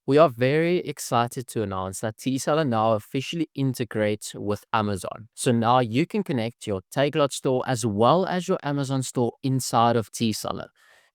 We are very excited to announce that TSeller now officially integrates with Amazon. So now you can connect your Takealot store as well as your Amazon store inside of TSeller.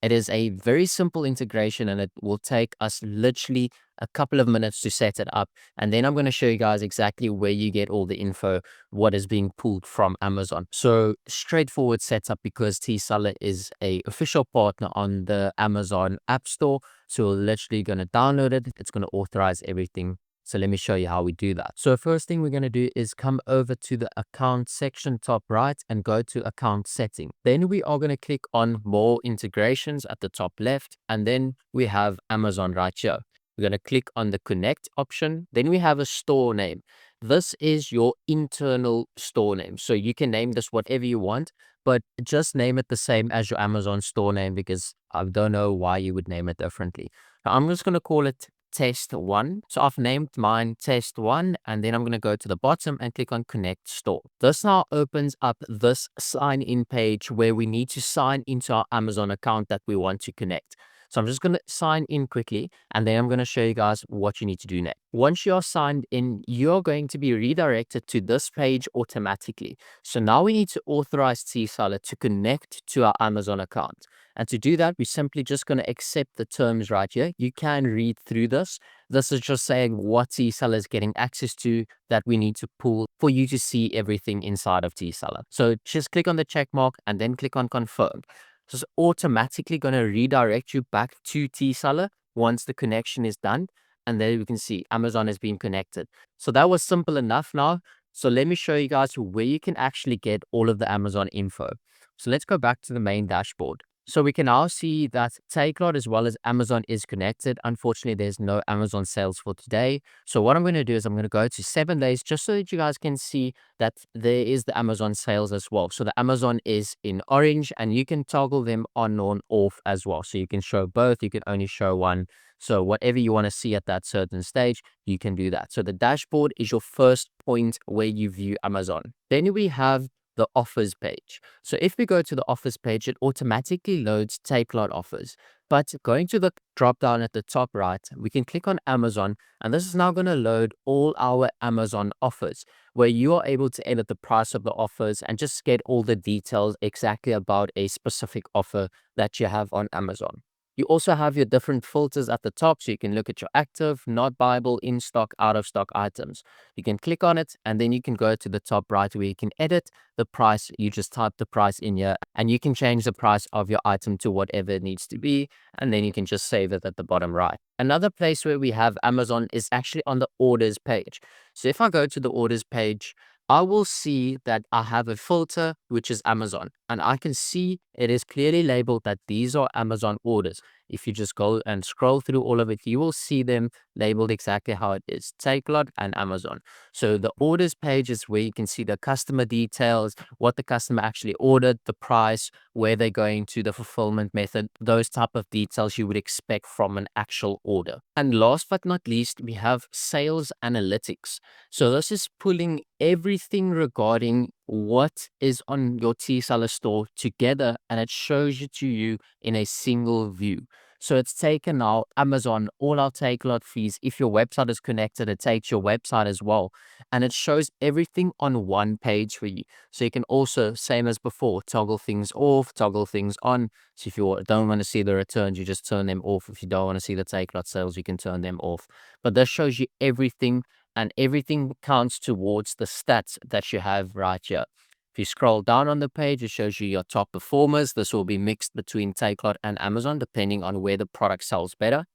It is a very simple integration and it will take us literally a couple of minutes to set it up. And then I'm going to show you guys exactly where you get all the info, what is being pulled from Amazon. So straightforward setup because TSeller is a official partner on the Amazon App Store. So we're literally going to download it. It's going to authorize everything. So let me show you how we do that. So first thing we're going to do is come over to the account section top right and go to account setting. Then we are going to click on more integrations at the top left. And then we have Amazon right here. We're going to click on the connect option. Then we have a store name. This is your internal store name. So you can name this whatever you want, but just name it the same as your Amazon store name because I don't know why you would name it differently. Now, I'm just going to call it test one. So I've named mine test one, and then I'm going to go to the bottom and click on connect store. This now opens up this sign in page where we need to sign into our Amazon account that we want to connect. So I'm just going to sign in quickly, and then I'm going to show you guys what you need to do next. Once you are signed in, you're going to be redirected to this page automatically. So now we need to authorize TSeller to connect to our Amazon account. And to do that, we're simply just going to accept the terms right here. You can read through this. This is just saying what TSeller is getting access to that we need to pull for you to see everything inside of TSeller. So just click on the check mark and then click on confirm. So it's automatically going to redirect you back to TSeller once the connection is done. And there we can see Amazon has been connected. So that was simple enough now. So let me show you guys where you can actually get all of the Amazon info. So let's go back to the main dashboard. So we can now see that Takealot as well as Amazon is connected. Unfortunately, there's no Amazon sales for today. So what I'm going to do is I'm going to go to 7 days just so that you guys can see that there is the Amazon sales as well. So the Amazon is in orange and you can toggle them on or off as well. So you can show both, you can only show one. So whatever you want to see at that certain stage, you can do that. So the dashboard is your first point where you view Amazon. Then we have the offers page. So if we go to the offers page, it automatically loads Takealot offers. But going to the drop down at the top right, we can click on Amazon, and this is now going to load all our Amazon offers, where you are able to edit the price of the offers and just get all the details exactly about a specific offer that you have on Amazon. You also have your different filters at the top, so you can look at your active, not buyable, in stock, out of stock items. You can click on it, and then you can go to the top right where you can edit the price. You just type the price in here, and you can change the price of your item to whatever it needs to be, and then you can just save it at the bottom right. Another place where we have Amazon is actually on the orders page. So if I go to the orders page, I will see that I have a filter, which is Amazon, and I can see it is clearly labeled that these are Amazon orders. If you just go and scroll through all of it, you will see them labeled exactly how it is, Takealot and Amazon. So the orders page is where you can see the customer details, what the customer actually ordered, the price, where they're going to, the fulfillment method, those type of details you would expect from an actual order. And last but not least, we have sales analytics. So this is pulling everything regarding what is on your TSeller store together, and it shows it to you in a single view. So it's taken our Amazon, all our Takealot fees. If your website is connected, it takes your website as well. And it shows everything on one page for you. So you can also, same as before, toggle things off, toggle things on. So if you don't want to see the returns, you just turn them off. If you don't want to see the Takealot sales, you can turn them off. But this shows you everything, and everything counts towards the stats that you have right here. If you scroll down on the page, it shows you your top performers. This will be mixed between Takealot and Amazon, depending on where the product sells better.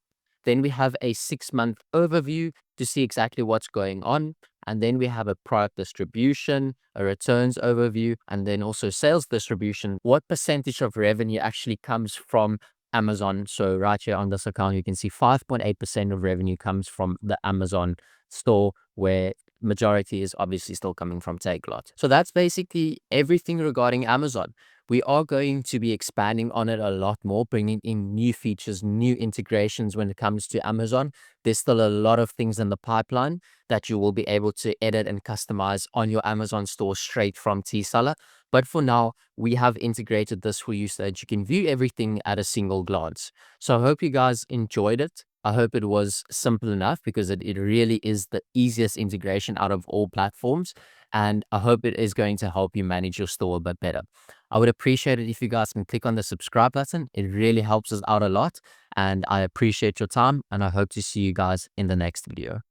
Then we have a 6-month overview to see exactly what's going on. And then we have a product distribution, a returns overview, and then also sales distribution. What percentage of revenue actually comes from Amazon? So right here on this account, you can see 5.8% of revenue comes from the Amazon store, where majority is obviously still coming from Takealot. So that's basically everything regarding Amazon. We are going to be expanding on it a lot more, bringing in new features, new integrations when it comes to Amazon. There's still a lot of things in the pipeline that you will be able to edit and customize on your Amazon store straight from TSeller. But for now, we have integrated this for you so that you can view everything at a single glance. So I hope you guys enjoyed it. I hope it was simple enough because it really is the easiest integration out of all platforms. And I hope it is going to help you manage your store a bit better. I would appreciate it if you guys can click on the subscribe button. It really helps us out a lot. And I appreciate your time. And I hope to see you guys in the next video.